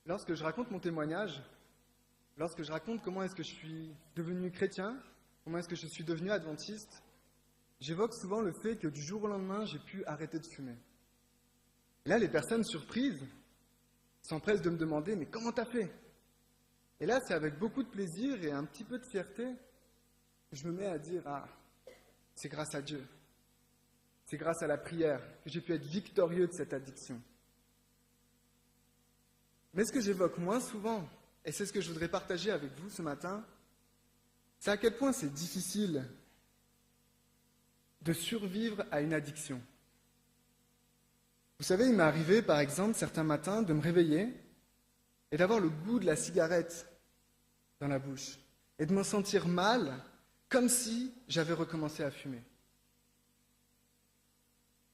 Lorsque je raconte mon témoignage, lorsque je raconte comment est-ce que je suis devenu chrétien, comment est-ce que je suis devenu adventiste, j'évoque souvent le fait que du jour au lendemain, j'ai pu arrêter de fumer. Et là, les personnes surprises s'empressent de me demander « Mais comment t'as fait ?» Et là, c'est avec beaucoup de plaisir et un petit peu de fierté que je me mets à dire « Ah, c'est grâce à Dieu. C'est grâce à la prière que j'ai pu être victorieux de cette addiction. » Mais ce que j'évoque moins souvent, et c'est ce que je voudrais partager avec vous ce matin, c'est à quel point c'est difficile de survivre à une addiction. Vous savez, il m'est arrivé, par exemple, certains matins, de me réveiller et d'avoir le goût de la cigarette dans la bouche, et de me sentir mal, comme si j'avais recommencé à fumer.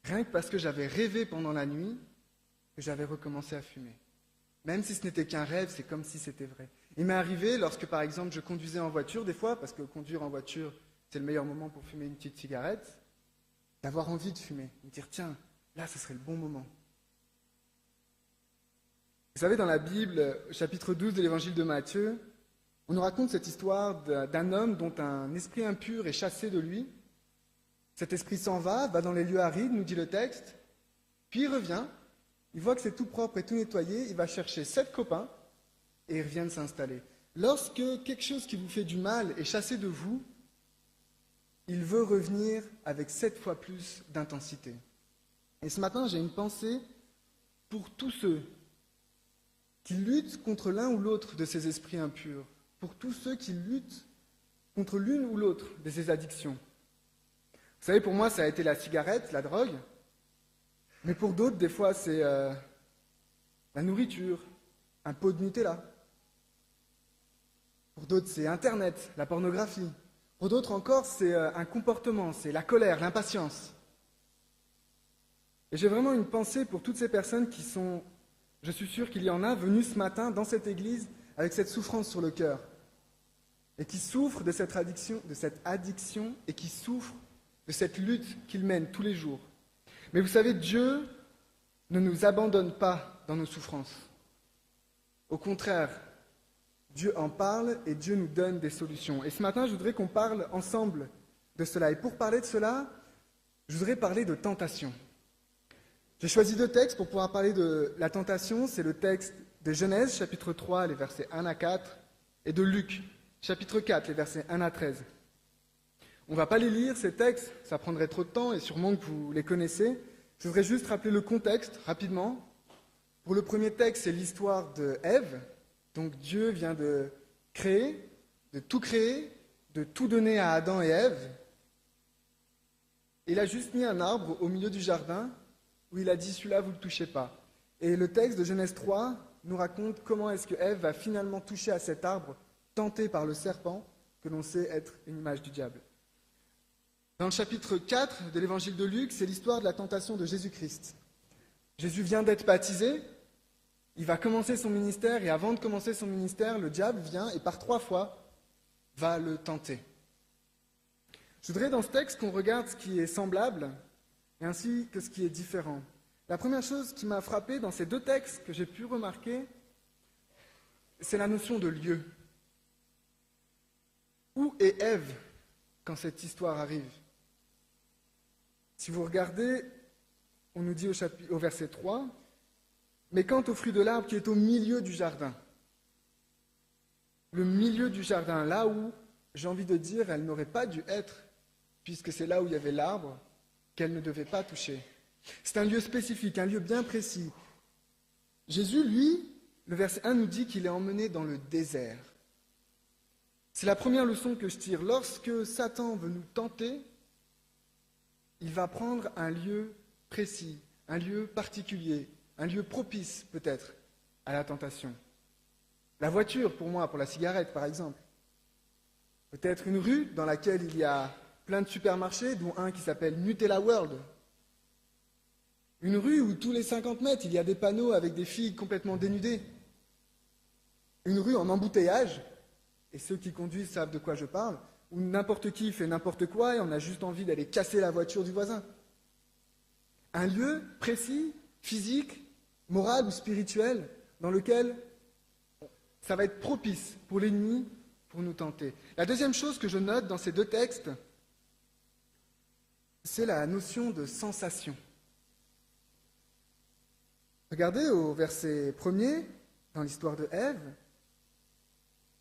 Rien que parce que j'avais rêvé pendant la nuit que j'avais recommencé à fumer. Même si ce n'était qu'un rêve, c'est comme si c'était vrai. Il m'est arrivé, lorsque par exemple je conduisais en voiture, des fois, parce que conduire en voiture, c'est le meilleur moment pour fumer une petite cigarette, d'avoir envie de fumer, de me dire, tiens, là, ce serait le bon moment. Vous savez, dans la Bible, chapitre 12 de l'évangile de Matthieu, on nous raconte cette histoire d'un homme dont un esprit impur est chassé de lui. Cet esprit s'en va dans les lieux arides, nous dit le texte, puis il revient, il voit que c'est tout propre et tout nettoyé, il va chercher 7 copains et ils reviennent s'installer. Lorsque quelque chose qui vous fait du mal est chassé de vous, il veut revenir avec 7 fois plus d'intensité. Et ce matin, j'ai une pensée pour tous ceux qui luttent contre l'un ou l'autre de ces esprits impurs, pour tous ceux qui luttent contre l'une ou l'autre de ces addictions. Vous savez, pour moi, ça a été la cigarette, la drogue, mais pour d'autres, des fois, c'est la nourriture, un pot de Nutella. Pour d'autres, c'est Internet, la pornographie. Pour d'autres encore, c'est un comportement, c'est la colère, l'impatience. Et j'ai vraiment une pensée pour toutes ces personnes qui sont, je suis sûr qu'il y en a, venues ce matin dans cette église avec cette souffrance sur le cœur, et qui souffrent de cette addiction, et qui souffrent de cette lutte qu'ils mènent tous les jours. Mais vous savez, Dieu ne nous abandonne pas dans nos souffrances. Au contraire, Dieu en parle et Dieu nous donne des solutions. Et ce matin, je voudrais qu'on parle ensemble de cela. Et pour parler de cela, je voudrais parler de tentation. J'ai choisi 2 textes pour pouvoir parler de la tentation. C'est le texte de Genèse, chapitre 3, les versets 1 à 4, et de Luc, chapitre 4, les versets 1 à 13. On ne va pas les lire, ces textes, ça prendrait trop de temps, et sûrement que vous les connaissez. Je voudrais juste rappeler le contexte, rapidement. Pour le premier texte, c'est l'histoire de Ève. Donc Dieu vient de créer, de tout donner à Adam et Ève. Il a juste mis un arbre au milieu du jardin, où il a dit, celui-là, vous ne le touchez pas. Et le texte de Genèse 3 nous raconte comment est-ce que Ève va finalement toucher à cet arbre, tenté par le serpent, que l'on sait être une image du diable. Dans le chapitre 4 de l'évangile de Luc, c'est l'histoire de la tentation de Jésus-Christ. Jésus vient d'être baptisé, il va commencer son ministère, et avant de commencer son ministère, le diable vient et par 3 fois va le tenter. Je voudrais dans ce texte qu'on regarde ce qui est semblable et ainsi que ce qui est différent. La première chose qui m'a frappé dans ces 2 textes que j'ai pu remarquer, c'est la notion de lieu. Où est Ève quand cette histoire arrive ? Si vous regardez, on nous dit au verset 3, « Mais quant au fruit de l'arbre qui est au milieu du jardin », le milieu du jardin, là où, j'ai envie de dire, elle n'aurait pas dû être, puisque c'est là où il y avait l'arbre qu'elle ne devait pas toucher. C'est un lieu spécifique, un lieu bien précis. Jésus, lui, le verset 1 nous dit qu'il est emmené dans le désert. C'est la première leçon que je tire. Lorsque Satan veut nous tenter, il va prendre un lieu précis, un lieu particulier, un lieu propice peut-être à la tentation. La voiture, pour moi, pour la cigarette par exemple. Peut-être une rue dans laquelle il y a plein de supermarchés, dont un qui s'appelle Nutella World. Une rue où tous les 50 mètres, il y a des panneaux avec des filles complètement dénudées. Une rue en embouteillage, et ceux qui conduisent savent de quoi je parle, où n'importe qui fait n'importe quoi et on a juste envie d'aller casser la voiture du voisin. Un lieu précis, physique, moral ou spirituel, dans lequel ça va être propice pour l'ennemi pour nous tenter. La deuxième chose que je note dans ces deux textes, c'est la notion de sensation. Regardez au verset 1er, dans l'histoire de Ève,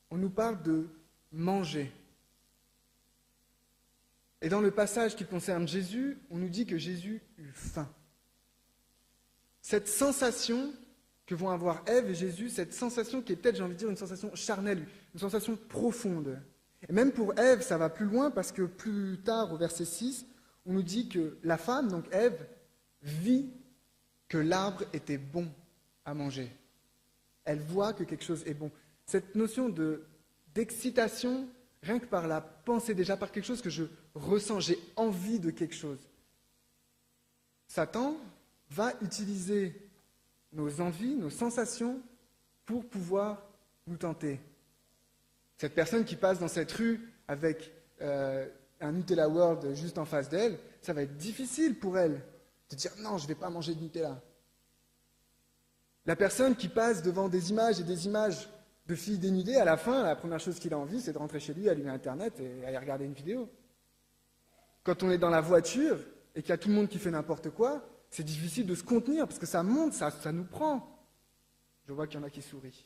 on nous parle de manger. Et dans le passage qui concerne Jésus, on nous dit que Jésus eut faim. Cette sensation que vont avoir Ève et Jésus, cette sensation qui est peut-être, j'ai envie de dire, une sensation charnelle, une sensation profonde. Et même pour Ève, ça va plus loin parce que plus tard, au verset 6, on nous dit que la femme, donc Ève, vit que l'arbre était bon à manger. Elle voit que quelque chose est bon. Cette notion d'excitation, rien que par la pensée, déjà par quelque chose que je ressens, j'ai envie de quelque chose. Satan va utiliser nos envies, nos sensations pour pouvoir nous tenter. Cette personne qui passe dans cette rue avec un Nutella World juste en face d'elle, ça va être difficile pour elle de dire non, je ne vais pas manger de Nutella. La personne qui passe devant des images et des images de filles dénudées, à la fin, la première chose qu'il a envie, c'est de rentrer chez lui, allumer Internet et aller regarder une vidéo. Quand on est dans la voiture et qu'il y a tout le monde qui fait n'importe quoi, c'est difficile de se contenir parce que ça monte, ça nous prend. Je vois qu'il y en a qui sourient.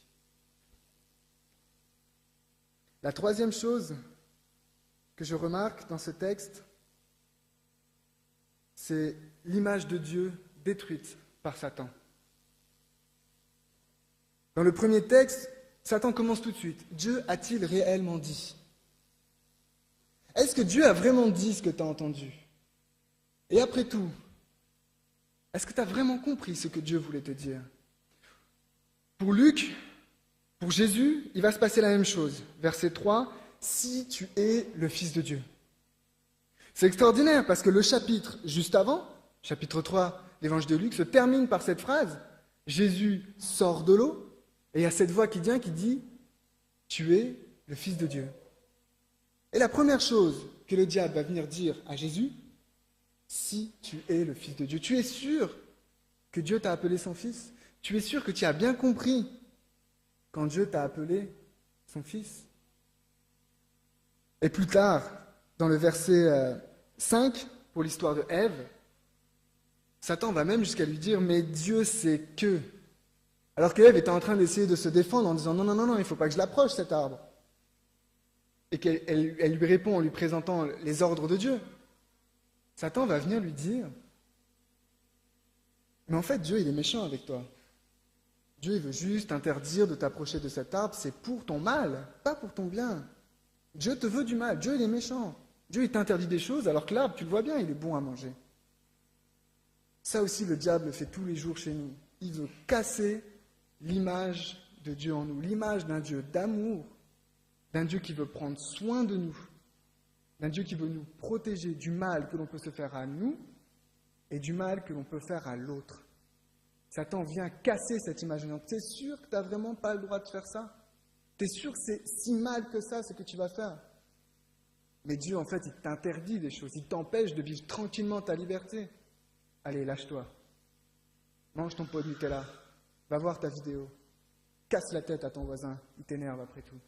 La troisième chose que je remarque dans ce texte, c'est l'image de Dieu détruite par Satan. Dans le premier texte, Satan commence tout de suite. Dieu a-t-il réellement dit ? Est-ce que Dieu a vraiment dit ce que tu as entendu ? Et après tout, est-ce que tu as vraiment compris ce que Dieu voulait te dire ? Pour Luc, pour Jésus, il va se passer la même chose. Verset 3, « Si tu es le Fils de Dieu ». C'est extraordinaire parce que le chapitre juste avant, chapitre 3, l'évangile de Luc, se termine par cette phrase. Jésus sort de l'eau et il y a cette voix qui vient qui dit « Tu es le Fils de Dieu ». Et la première chose que le diable va venir dire à Jésus, si tu es le Fils de Dieu, tu es sûr que Dieu t'a appelé son Fils ? Tu es sûr que tu as bien compris quand Dieu t'a appelé son Fils ? Et plus tard, dans le verset 5, pour l'histoire de Ève, Satan va même jusqu'à lui dire « Mais Dieu sait que… » Alors qu'Ève était en train d'essayer de se défendre en disant « Non, non, non, non, il ne faut pas que je l'approche, cet arbre. » Et qu'elle lui répond en lui présentant les ordres de Dieu. Satan va venir lui dire « Mais en fait, Dieu, il est méchant avec toi. Dieu, il veut juste t'interdire de t'approcher de cet arbre, c'est pour ton mal, pas pour ton bien. Dieu te veut du mal, Dieu, il est méchant. Dieu, il t'interdit des choses, alors que l'arbre, tu le vois bien, il est bon à manger. » Ça aussi, le diable le fait tous les jours chez nous. Il veut casser l'image de Dieu en nous, l'image d'un Dieu d'amour, d'un Dieu qui veut prendre soin de nous, d'un Dieu qui veut nous protéger du mal que l'on peut se faire à nous et du mal que l'on peut faire à l'autre. Satan vient casser cette image. T'es sûr que tu n'as vraiment pas le droit de faire ça ? T'es sûr que c'est si mal que ça, ce que tu vas faire ? Mais Dieu, en fait, il t'interdit des choses, il t'empêche de vivre tranquillement ta liberté. Allez, lâche-toi. Mange ton pot de Nutella. Va voir ta vidéo. Casse la tête à ton voisin. Il t'énerve après tout.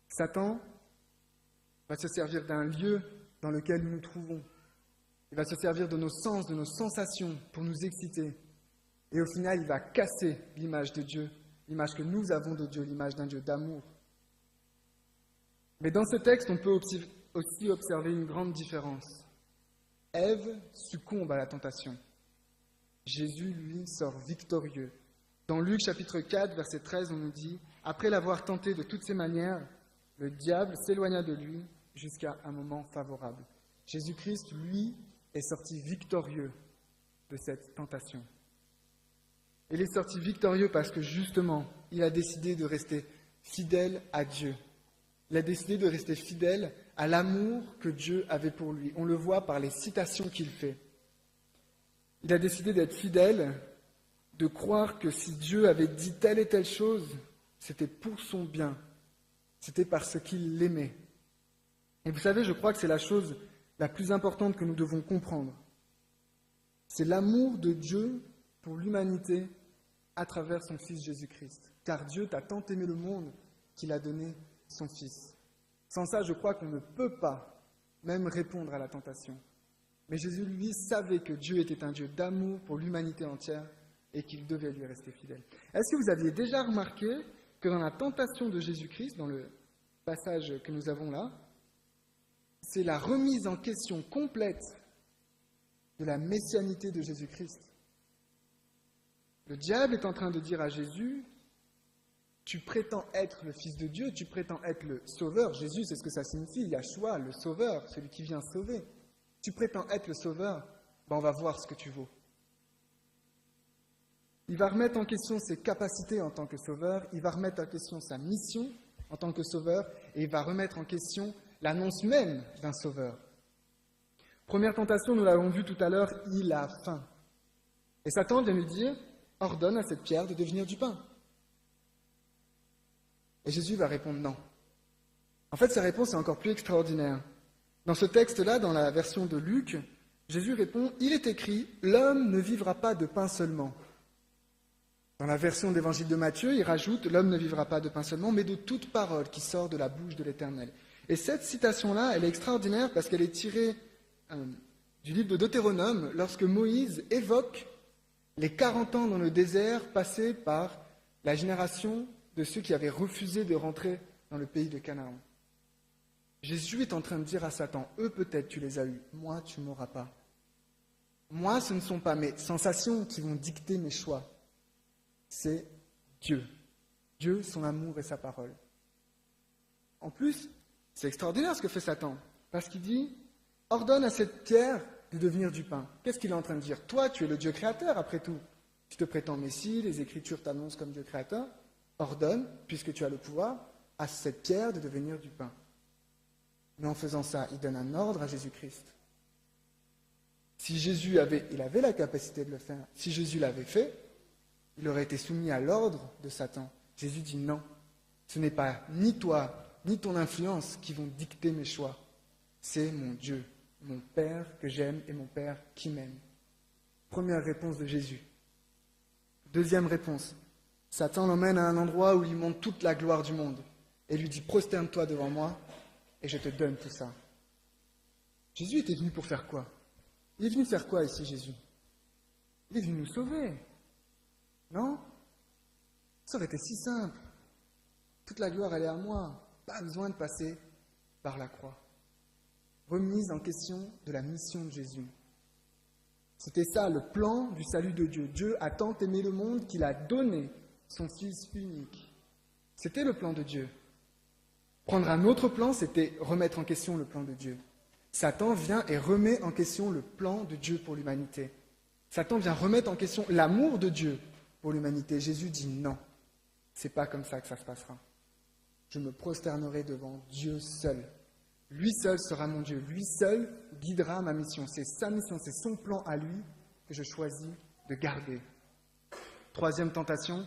Satan va se servir d'un lieu dans lequel nous nous trouvons. Il va se servir de nos sens, de nos sensations pour nous exciter. Et au final, il va casser l'image de Dieu, l'image que nous avons de Dieu, l'image d'un Dieu d'amour. Mais dans ce texte, on peut aussi observer une grande différence. Ève succombe à la tentation. Jésus, lui, sort victorieux. Dans Luc chapitre 4, verset 13, on nous dit « Après l'avoir tenté de toutes ses manières, le diable s'éloigna de lui jusqu'à un moment favorable. » Jésus-Christ, lui, est sorti victorieux de cette tentation. Il est sorti victorieux parce que justement, il a décidé de rester fidèle à Dieu. Il a décidé de rester fidèle à l'amour que Dieu avait pour lui. On le voit par les citations qu'il fait. Il a décidé d'être fidèle, de croire que si Dieu avait dit telle et telle chose, c'était pour son bien. C'était parce qu'il l'aimait. Et vous savez, je crois que c'est la chose la plus importante que nous devons comprendre. C'est l'amour de Dieu pour l'humanité à travers son Fils Jésus-Christ. Car Dieu t'a tant aimé le monde qu'il a donné son Fils. Sans ça, je crois qu'on ne peut pas même répondre à la tentation. Mais Jésus, lui, savait que Dieu était un Dieu d'amour pour l'humanité entière et qu'il devait lui rester fidèle. Est-ce que vous aviez déjà remarqué que dans la tentation de Jésus-Christ, dans le passage que nous avons là, c'est la remise en question complète de la messianité de Jésus-Christ. Le diable est en train de dire à Jésus, tu prétends être le Fils de Dieu, tu prétends être le Sauveur. Jésus, c'est ce que ça signifie, Yahshua, le Sauveur, celui qui vient sauver. Tu prétends être le Sauveur, on va voir ce que tu vaux. Il va remettre en question ses capacités en tant que Sauveur, il va remettre en question sa mission en tant que Sauveur, et il va remettre en question l'annonce même d'un Sauveur. Première tentation, nous l'avons vu tout à l'heure, il a faim. Et Satan vient lui dire, ordonne à cette pierre de devenir du pain. Et Jésus va répondre non. En fait, sa réponse est encore plus extraordinaire. Dans ce texte-là, dans la version de Luc, Jésus répond, il est écrit, l'homme ne vivra pas de pain seulement. Dans la version de l'évangile de Matthieu, il rajoute, l'homme ne vivra pas de pain seulement, mais de toute parole qui sort de la bouche de l'Éternel. Et cette citation-là, elle est extraordinaire parce qu'elle est tirée du livre de Deutéronome, lorsque Moïse évoque les 40 ans dans le désert passés par la génération de ceux qui avaient refusé de rentrer dans le pays de Canaan. Jésus est en train de dire à Satan, eux peut-être tu les as eus, moi tu ne m'auras pas. Moi ce ne sont pas mes sensations qui vont dicter mes choix, c'est Dieu. Dieu, son amour et sa parole. En plus, c'est extraordinaire ce que fait Satan, parce qu'il dit, ordonne à cette pierre de devenir du pain. Qu'est-ce qu'il est en train de dire? Toi, tu es le Dieu créateur, après tout. Tu te prétends Messie, les Écritures t'annoncent comme Dieu créateur. Ordonne, puisque tu as le pouvoir, à cette pierre de devenir du pain. Mais en faisant ça, il donne un ordre à Jésus-Christ. Si Jésus avait la capacité de le faire, si Jésus l'avait fait, il aurait été soumis à l'ordre de Satan. Jésus dit non, ce n'est pas ni toi, ni ton influence qui vont dicter mes choix. C'est mon Dieu, mon Père que j'aime et mon Père qui m'aime. Première réponse de Jésus. Deuxième réponse. Satan l'emmène à un endroit où il montre toute la gloire du monde et lui dit « Prosterne-toi devant moi et je te donne tout ça ». Jésus était venu pour faire quoi? Il est venu faire quoi ici, Jésus? Il est venu nous sauver. Non? Ça aurait été si simple. Toute la gloire, elle est à moi. Pas besoin de passer par la croix. Remise en question de la mission de Jésus. C'était ça, le plan du salut de Dieu. Dieu a tant aimé le monde qu'il a donné son Fils unique. C'était le plan de Dieu. Prendre un autre plan, c'était remettre en question le plan de Dieu. Satan vient et remet en question le plan de Dieu pour l'humanité. Satan vient remettre en question l'amour de Dieu pour l'humanité. Jésus dit non, c'est pas comme ça que ça se passera. Je me prosternerai devant Dieu seul. Lui seul sera mon Dieu. Lui seul guidera ma mission. C'est sa mission, c'est son plan à lui que je choisis de garder. Troisième tentation,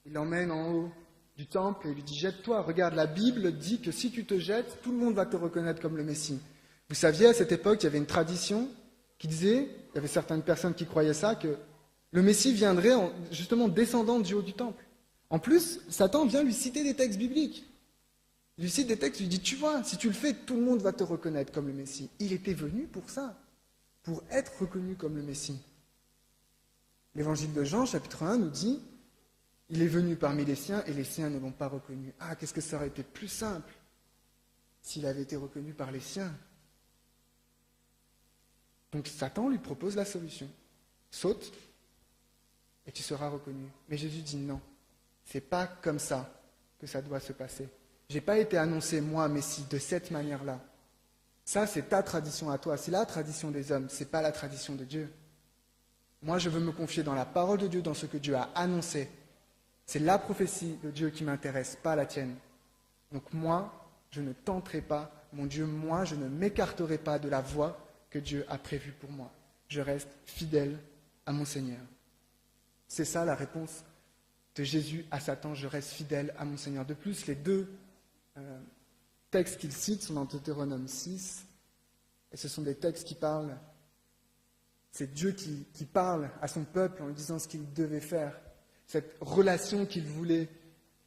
il l'emmène en haut du temple et lui dit « Jette-toi ». Regarde, la Bible dit que si tu te jettes, tout le monde va te reconnaître comme le Messie. Vous saviez, à cette époque, il y avait une tradition qui disait, il y avait certaines personnes qui croyaient ça, que le Messie viendrait justement descendant du haut du temple. En plus, Satan vient lui citer des textes bibliques. Il lui cite des textes, il lui dit, tu vois, si tu le fais, tout le monde va te reconnaître comme le Messie. Il était venu pour ça, pour être reconnu comme le Messie. L'évangile de Jean, chapitre 1, nous dit, il est venu parmi les siens et les siens ne l'ont pas reconnu. Ah, qu'est-ce que ça aurait été plus simple s'il avait été reconnu par les siens. Donc Satan lui propose la solution. Saute et tu seras reconnu. Mais Jésus dit non, c'est pas comme ça que ça doit se passer. J'ai pas été annoncé, moi, Messie, de cette manière-là. Ça, c'est ta tradition à toi, c'est la tradition des hommes, c'est pas la tradition de Dieu. Moi, je veux me confier dans la parole de Dieu, dans ce que Dieu a annoncé. C'est la prophétie de Dieu qui m'intéresse, pas la tienne. Donc moi, je ne tenterai pas, mon Dieu, moi, je ne m'écarterai pas de la voie que Dieu a prévue pour moi. Je reste fidèle à mon Seigneur. C'est ça la réponse de Jésus à Satan, je reste fidèle à mon Seigneur. De plus, les deux textes qu'il cite sont dans Deutéronome 6, et ce sont des textes qui parlent, c'est Dieu qui parle à son peuple en lui disant ce qu'il devait faire. cette relation qu'il voulait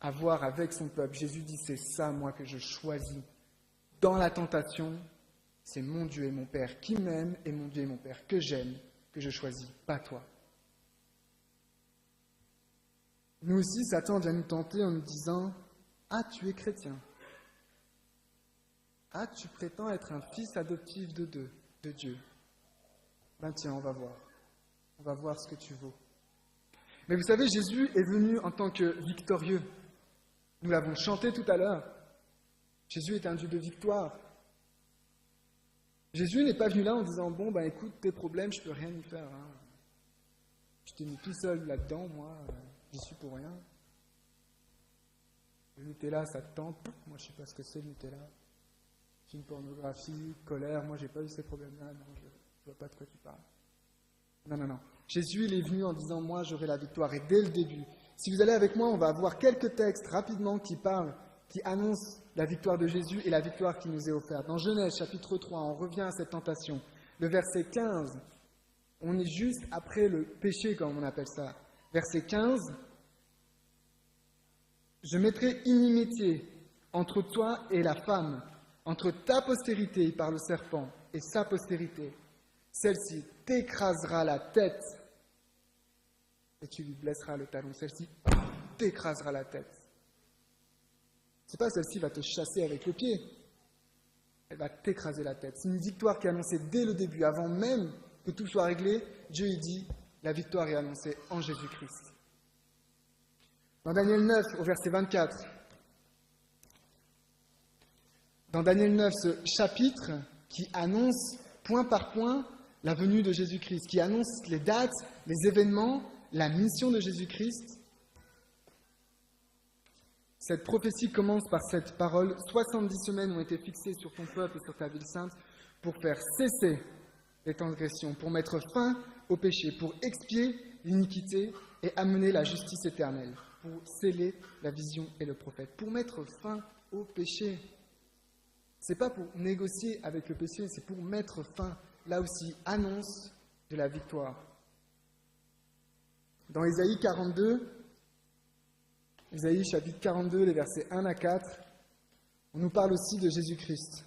avoir avec son peuple. Jésus dit, c'est ça, moi, que je choisis. Dans la tentation, c'est mon Dieu et mon Père qui m'aime et mon Dieu et mon Père que j'aime, que je choisis, pas toi. Nous aussi, Satan vient nous tenter en nous disant, ah, tu es chrétien. Ah, tu prétends être un fils adoptif de Dieu. Ben tiens, on va voir. On va voir ce que tu vaux. Mais vous savez, Jésus est venu en tant que victorieux. Nous l'avons chanté tout à l'heure. Jésus est un Dieu de victoire. Jésus n'est pas venu là en disant, bon, ben écoute, tes problèmes, je peux rien y faire. Hein. Je t'ai mis tout seul là-dedans, moi, j'y suis pour rien. Le Nutella, ça te tente. Moi, je ne sais pas ce que c'est le Nutella. Film pornographie, colère, moi, j'ai pas eu ces problèmes-là. Non, je ne vois pas de quoi tu parles. Non. Jésus, il est venu en disant, moi, j'aurai la victoire. Et dès le début, si vous allez avec moi, on va voir quelques textes rapidement qui parlent, qui annoncent la victoire de Jésus et la victoire qui nous est offerte. Dans Genèse, chapitre 3, on revient à cette tentation. Le verset 15, on est juste après le péché, comme on appelle ça. Verset 15, « Je mettrai inimitié entre toi et la femme, entre ta postérité, il parle au serpent, et sa postérité. Celle-ci t'écrasera la tête et tu lui blesseras le talon. Celle-ci t'écrasera la tête. » C'est pas celle-ci va te chasser avec le pied. Elle va t'écraser la tête. C'est une victoire qui est annoncée dès le début, avant même que tout soit réglé. Dieu il dit, la victoire est annoncée en Jésus-Christ. Dans Daniel 9, au verset 24, dans Daniel 9, ce chapitre qui annonce point par point la venue de Jésus-Christ, qui annonce les dates, les événements, la mission de Jésus-Christ. Cette prophétie commence par cette parole. 70 semaines ont été fixées sur ton peuple et sur ta ville sainte pour faire cesser les transgressions, pour mettre fin au péché, pour expier l'iniquité et amener la justice éternelle, pour sceller la vision et le prophète, pour mettre fin au péché. Ce n'est pas pour négocier avec le péché, c'est pour mettre fin, là aussi, annonce de la victoire. Dans Ésaïe 42, Ésaïe chapitre 42, les versets 1 à 4, on nous parle aussi de Jésus-Christ.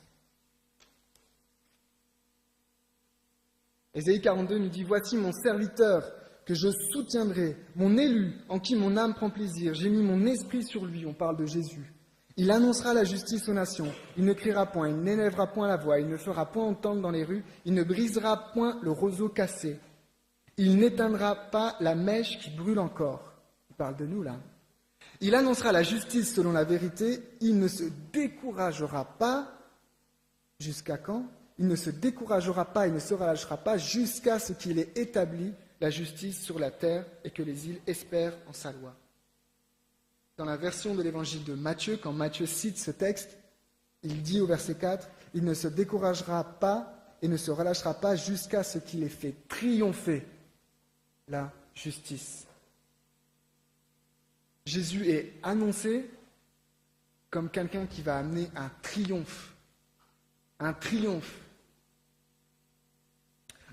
Ésaïe 42 nous dit « Voici mon serviteur que je soutiendrai, mon élu en qui mon âme prend plaisir. J'ai mis mon esprit sur lui. » On parle de Jésus. « Il annoncera la justice aux nations. Il ne criera point, il n'élèvera point la voix, il ne fera point entendre dans les rues, il ne brisera point le roseau cassé. Il n'éteindra pas la mèche qui brûle encore. » Il parle de nous là. « Il annoncera la justice selon la vérité. Il ne se découragera pas. » Jusqu'à quand ? Il ne se découragera pas et ne se relâchera pas jusqu'à ce qu'il ait établi la justice sur la terre et que les îles espèrent en sa loi. Dans la version de l'évangile de Matthieu, quand Matthieu cite ce texte, il dit au verset 4, « Il ne se découragera pas et ne se relâchera pas jusqu'à ce qu'il ait fait triompher la justice. » Jésus est annoncé comme quelqu'un qui va amener un triomphe. Un triomphe.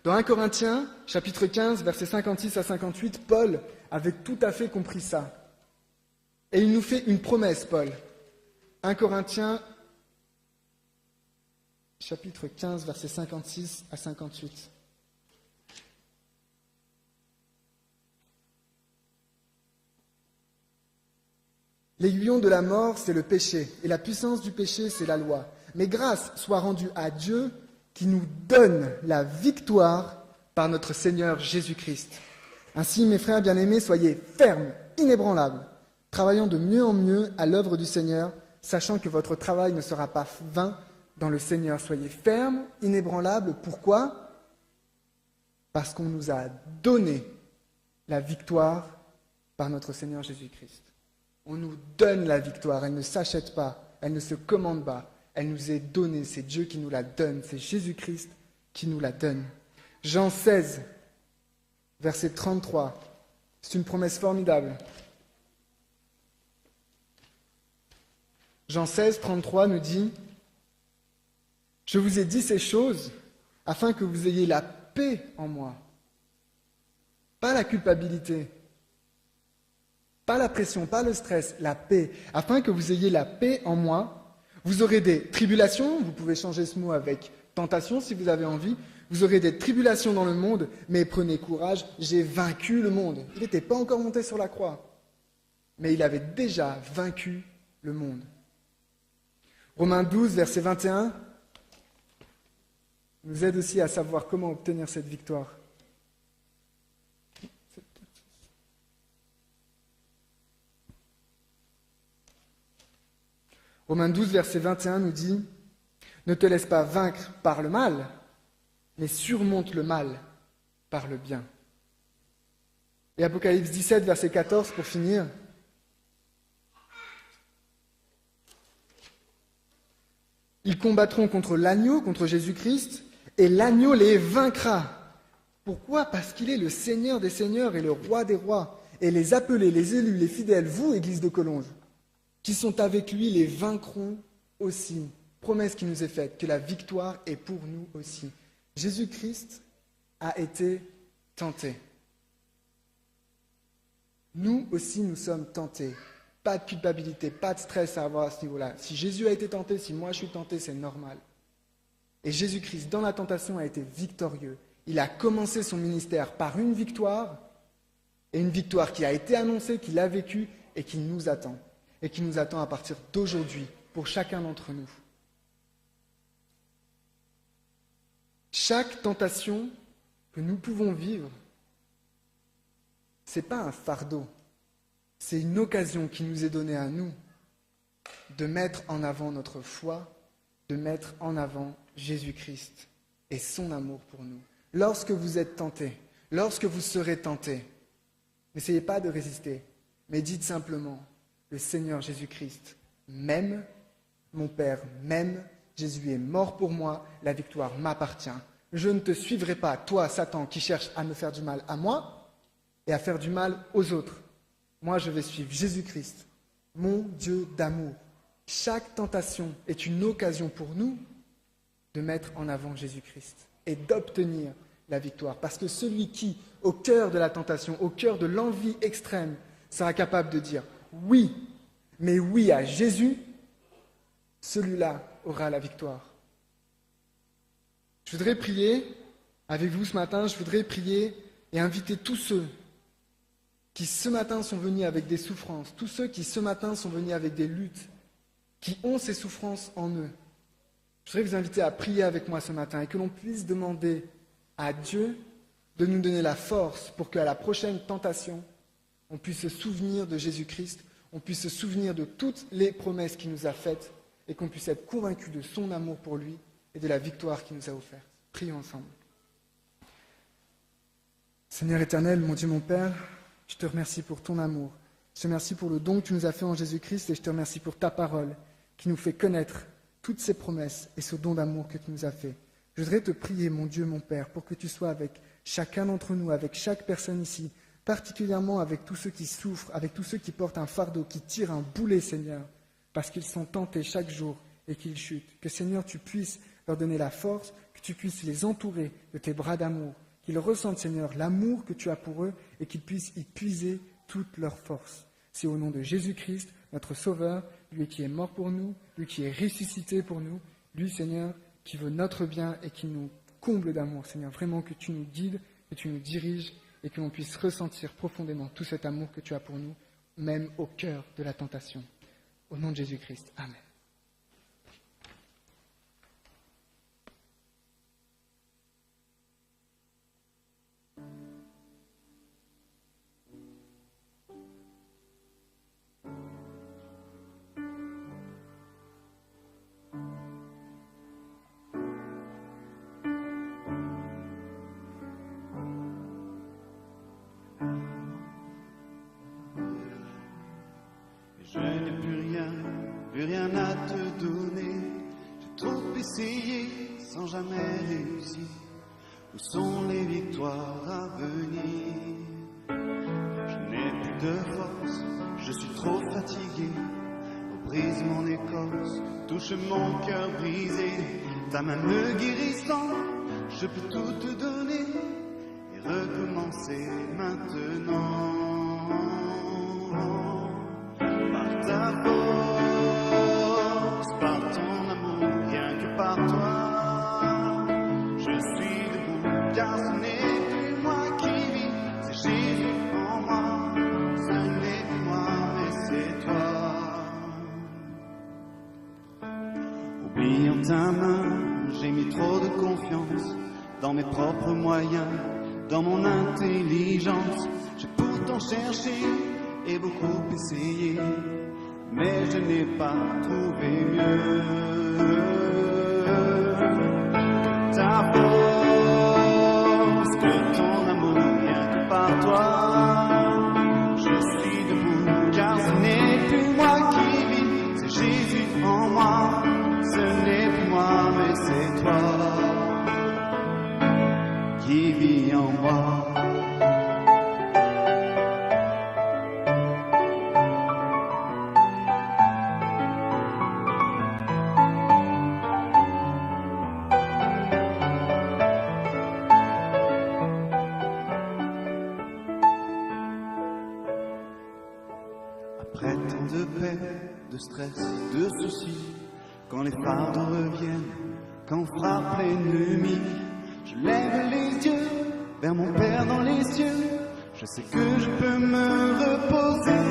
Dans 1 Corinthiens, chapitre 15, versets 56 à 58, Paul avait tout à fait compris ça. Et il nous fait une promesse, Paul. 1 Corinthiens, chapitre 15, versets 56 à 58. L'aiguillon de la mort, c'est le péché, et la puissance du péché, c'est la loi. Mais grâce soit rendue à Dieu qui nous donne la victoire par notre Seigneur Jésus-Christ. Ainsi, mes frères bien-aimés, soyez fermes, inébranlables, travaillant de mieux en mieux à l'œuvre du Seigneur, sachant que votre travail ne sera pas vain dans le Seigneur. Soyez fermes, inébranlables. Pourquoi ? Parce qu'on nous a donné la victoire par notre Seigneur Jésus-Christ. On nous donne la victoire, elle ne s'achète pas, elle ne se commande pas, elle nous est donnée, c'est Dieu qui nous la donne, c'est Jésus-Christ qui nous la donne. Jean 16, verset 33, c'est une promesse formidable. Jean 16, 33 nous dit « Je vous ai dit ces choses afin que vous ayez la paix en moi. » Pas la culpabilité. Pas la pression, pas le stress, la paix. Afin que vous ayez la paix en moi, vous aurez des tribulations, vous pouvez changer ce mot avec tentation si vous avez envie, vous aurez des tribulations dans le monde, mais prenez courage, j'ai vaincu le monde. Il n'était pas encore monté sur la croix, mais il avait déjà vaincu le monde. Romains 12, verset 21, nous aide aussi à savoir comment obtenir cette victoire. Romains 12, verset 21 nous dit « Ne te laisse pas vaincre par le mal, mais surmonte le mal par le bien. » Et Apocalypse 17, verset 14, pour finir. « Ils combattront contre l'agneau, contre Jésus-Christ, et l'agneau les vaincra. » Pourquoi ? Parce qu'il est le Seigneur des seigneurs et le Roi des rois. Et les appelés, les élus, les fidèles, vous, Église de Collonges, qui sont avec lui, les vaincront aussi. Promesse qui nous est faite, que la victoire est pour nous aussi. Jésus-Christ a été tenté. Nous aussi, nous sommes tentés. Pas de culpabilité, pas de stress à avoir à ce niveau-là. Si Jésus a été tenté, si moi je suis tenté, c'est normal. Et Jésus-Christ, dans la tentation, a été victorieux. Il a commencé son ministère par une victoire, et une victoire qui a été annoncée, qu'il a vécue et qui nous attend. Et qui nous attend à partir d'aujourd'hui, pour chacun d'entre nous. Chaque tentation que nous pouvons vivre, ce n'est pas un fardeau, c'est une occasion qui nous est donnée à nous de mettre en avant notre foi, de mettre en avant Jésus-Christ et son amour pour nous. Lorsque vous êtes tentés, lorsque vous serez tentés, n'essayez pas de résister, mais dites simplement, le Seigneur Jésus-Christ m'aime, mon Père m'aime, Jésus est mort pour moi, la victoire m'appartient. Je ne te suivrai pas, toi, Satan, qui cherche à me faire du mal à moi et à faire du mal aux autres. Moi, je vais suivre Jésus-Christ, mon Dieu d'amour. Chaque tentation est une occasion pour nous de mettre en avant Jésus-Christ et d'obtenir la victoire. Parce que celui qui, au cœur de la tentation, au cœur de l'envie extrême, sera capable de dire oui, mais oui à Jésus, celui-là aura la victoire. Je voudrais prier avec vous ce matin, je voudrais prier et inviter tous ceux qui ce matin sont venus avec des souffrances, tous ceux qui ce matin sont venus avec des luttes, qui ont ces souffrances en eux. Je voudrais vous inviter à prier avec moi ce matin et que l'on puisse demander à Dieu de nous donner la force pour qu'à la prochaine tentation, on puisse se souvenir de Jésus-Christ, on puisse se souvenir de toutes les promesses qu'il nous a faites et qu'on puisse être convaincu de son amour pour lui et de la victoire qu'il nous a offerte. Prions ensemble. Seigneur éternel, mon Dieu, mon Père, je te remercie pour ton amour. Je te remercie pour le don que tu nous as fait en Jésus-Christ et je te remercie pour ta parole qui nous fait connaître toutes ces promesses et ce don d'amour que tu nous as fait. Je voudrais te prier, mon Dieu, mon Père, pour que tu sois avec chacun d'entre nous, avec chaque personne ici, particulièrement avec tous ceux qui souffrent, avec tous ceux qui portent un fardeau, qui tirent un boulet, Seigneur, parce qu'ils sont tentés chaque jour et qu'ils chutent. Que, Seigneur, tu puisses leur donner la force, que tu puisses les entourer de tes bras d'amour, qu'ils ressentent, Seigneur, l'amour que tu as pour eux et qu'ils puissent y puiser toute leur force. C'est au nom de Jésus-Christ, notre Sauveur, lui qui est mort pour nous, lui qui est ressuscité pour nous, lui, Seigneur, qui veut notre bien et qui nous comble d'amour. Seigneur, vraiment que tu nous guides, que tu nous diriges et que l'on puisse ressentir profondément tout cet amour que tu as pour nous, même au cœur de la tentation. Au nom de Jésus-Christ. Amen. Je n'ai plus rien à te donner. J'ai trop essayé sans jamais réussir. Où sont les victoires à venir? Je n'ai plus de force, je suis trop fatigué. On brise mon écorce, touche mon cœur brisé. Ta main me guérissant, je peux tout te donner et recommencer maintenant. dans ta main, j'ai mis trop de confiance dans mes propres moyens, dans mon intelligence. J'ai pourtant cherché et beaucoup essayé, mais je n'ai pas trouvé mieux que ta force, que ton amour, rien que par toi. Je suis debout car ce n'est plus moi qui vis, c'est Jésus en moi. Ce n'est plus moi mais c'est toi qui vis en moi. Après tant de peine, de stress, de soucis, quand les fardeaux reviennent, quand frappe l'ennemi, je lève les yeux vers mon Père dans les cieux. Je sais que je peux me reposer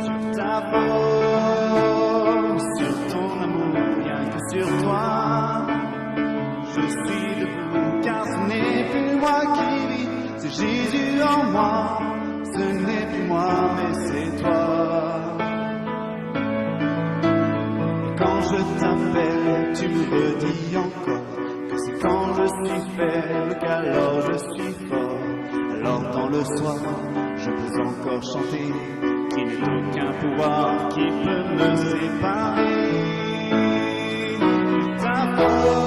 sur ta force, sur ton amour, rien que sur toi. Je suis debout car ce n'est plus moi qui vis, c'est Jésus en moi. Ce n'est plus moi mais c'est toi. Et quand je t'appelle, tu me redis encore que c'est quand je suis faible qu'alors je suis fort. Alors dans le soir, je peux encore chanter qu'il n'est aucun pouvoir qui peut me séparer de ta force.